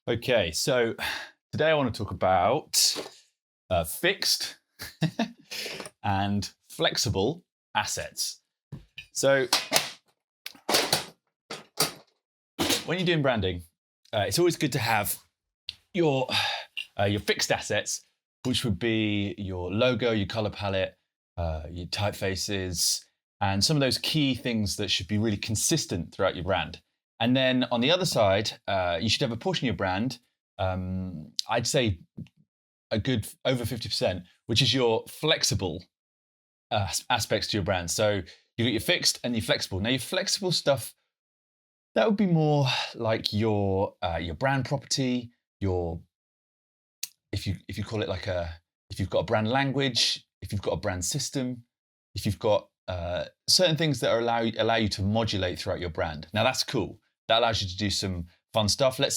Okay, so today I want to talk about fixed and flexible assets. So when you're doing branding, it's always good to have your fixed assets, which would be your logo, your color palette, your typefaces, and some of those key things that should be really consistent throughout your brand. And then on the other side, you should have a portion of your brand. I'd say a good over 50%, which is your flexible aspects to your brand. So you've got your fixed and your flexible. Now your flexible stuff, that would be more like your brand property, your if you call it like if you've got a brand language, if you've got a brand system, if you've got certain things that allow you to modulate throughout your brand. Now that's cool. That allows you to do some fun stuff. Let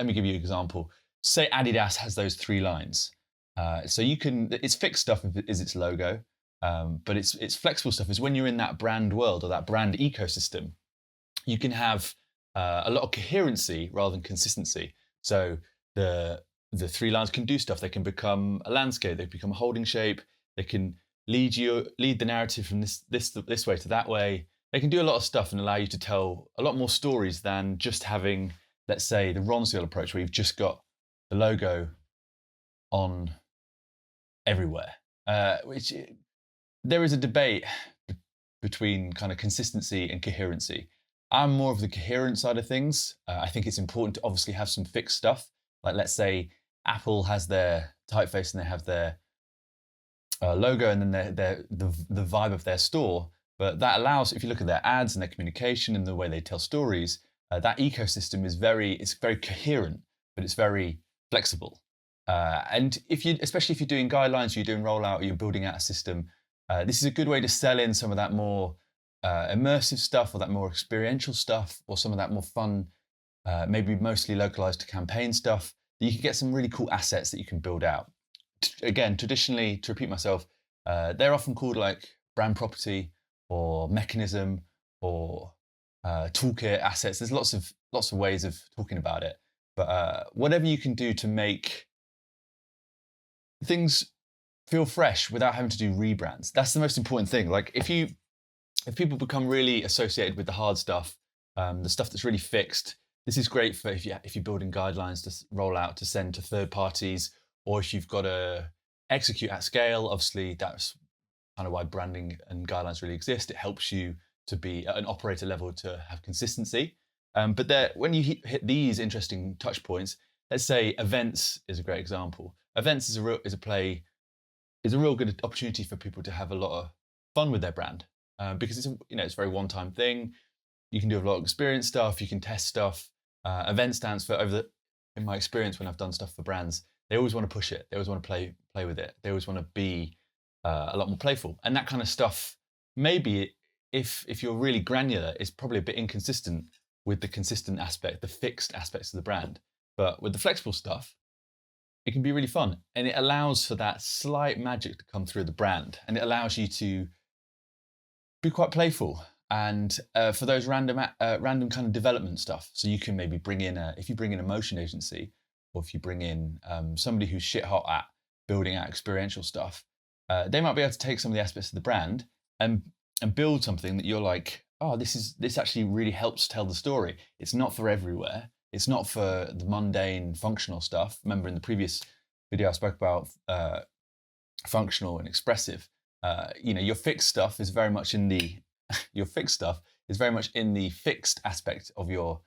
me give you an example. Say Adidas has those 3 lines. So it's fixed stuff is its logo, but it's flexible stuff is when you're in that brand world or that brand ecosystem, you can have a lot of coherency rather than consistency. So the 3 lines can do stuff. They can become a landscape. They become a holding shape. They can lead the narrative from this way to that way. They can do a lot of stuff and allow you to tell a lot more stories than just having, let's say, the Ronseal approach, where you've just got the logo on everywhere. Which there is a debate between kind of consistency and coherency. I'm more of the coherent side of things. I think it's important to obviously have some fixed stuff. Like let's say Apple has their typeface and they have their logo and then the vibe of their store. But that allows, if you look at their ads and their communication and the way they tell stories, that ecosystem is very coherent, but it's very flexible. And especially if you're doing guidelines, you're doing rollout, or you're building out a system, this is a good way to sell in some of that more immersive stuff, or that more experiential stuff, or some of that more fun, maybe mostly localized to campaign stuff. You can get some really cool assets that you can build out. Again, traditionally, to repeat myself, they're often called like brand property or mechanism or toolkit assets. There's lots of ways of talking about it, but whatever you can do to make things feel fresh without having to do rebrands. That's the most important thing. Like if people become really associated with the hard stuff, the stuff that's really fixed, this is great for if you're building guidelines to roll out to send to third parties, or if you've got to execute at scale. Obviously, that's kind of why branding and guidelines really exist. It helps you to be at an operator level to have consistency. But when you hit these interesting touch points, let's say events is a great example. Events is a real good opportunity for people to have a lot of fun with their brand, because it's a very one-time thing. You can do a lot of experience stuff. You can test stuff. Event stands for in my experience when I've done stuff for brands, they always want to push it. They always want to play with it. They always want to be a lot more playful. And that kind of stuff, maybe if you're really granular, is probably a bit inconsistent with the consistent aspect, the fixed aspects of the brand. But with the flexible stuff, it can be really fun. And it allows for that slight magic to come through the brand. And it allows you to be quite playful. And for those random kind of development stuff. So you can maybe if you bring in a motion agency, or if you bring in somebody who's shit hot at building out experiential stuff, they might be able to take some of the aspects of the brand and build something that you're like, oh, this actually really helps tell the story. It's not for everywhere. It's not for the mundane functional stuff. Remember in the previous video I spoke about functional and expressive. Your fixed stuff is very much in the fixed aspect of your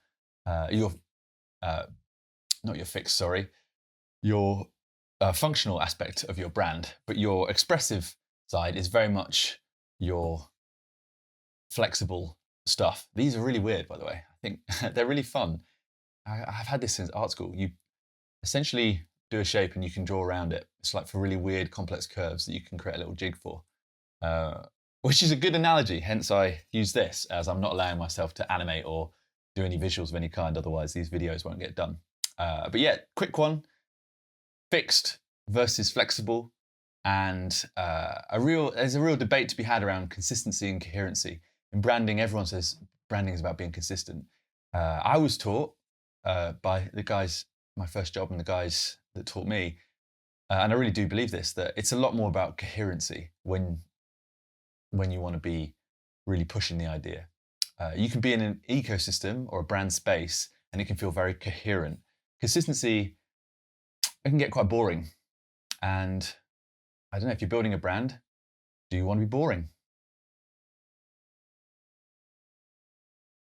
functional aspect of your brand, but your expressive side is very much your flexible stuff. These are really weird, by the way. I think they're really fun. I've had this since art school. You essentially do a shape and you can draw around it. It's like for really weird, complex curves that you can create a little jig for, which is a good analogy. Hence, I use this, as I'm not allowing myself to animate or do any visuals of any kind. Otherwise, these videos won't get done. But yeah, quick one. Fixed versus flexible, and there's a real debate to be had around consistency and coherency. In branding, everyone says branding is about being consistent. I was taught by the guys my first job and the guys that taught me, and I really do believe this, that it's a lot more about coherency when you want to be really pushing the idea. You can be in an ecosystem or a brand space and it can feel very coherent. Consistency, it can get quite boring. And I don't know, if you're building a brand, do you want to be boring?